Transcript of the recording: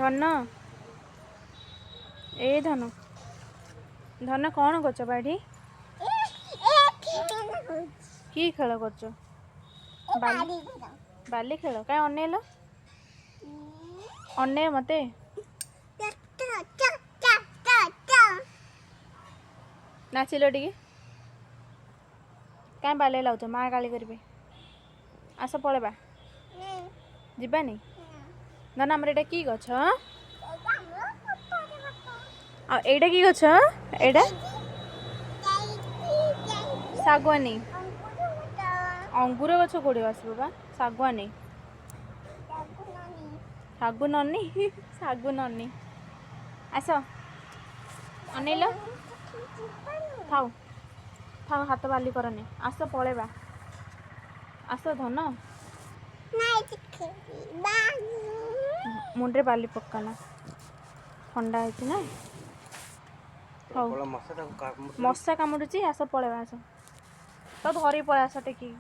ଧନ ଏ ଧନ ଧନ କ'ଣ କରୁଛ ବାଡ଼ି? କି ଖେଳ କରୁଛ? ବାଲି ଖେଳ। କାଇଁ ଅନେଇଲ? ଅନେଇ ମତେ। ନାଚିଲ ଟିକେ। କାଇଁ ବାଲି ଲାଗୁଛ? ମା ଗାଳି କରିବେ। ଆସ ପଳେଇବା। ଯିବାନି? ଧନ ଆମର ଏଇଟା କି ଗଛ? ଆଉ ଏଇଟା କି ଗଛ? ଏଇଟା ଶାଗୁଆନୀ। ଅଙ୍ଗୁର ଗଛ କୋଉଠି ଆସିବ ବା? ଶାଗୁଆନୀ। ଶାଗୁ ନନି ଶାଗୁ ନନି। ଆସ ଅନେଇଲ। ଥାଉ ଥାଉ ହାତ ବାଲି କରନି। ଆସ ପଳେଇବା। ଆସ ଧନ। ମୁଣ୍ଡରେ ବାଲି ପକାନା, ଥଣ୍ଡା ହେଇଛି ନା। ହଉ ମଶା କାମୁଡୁଛି। ଆସ ପଳେଇବା। ଆସ ତ ଧରି ପଳେଇ ଆସ ଟେକି।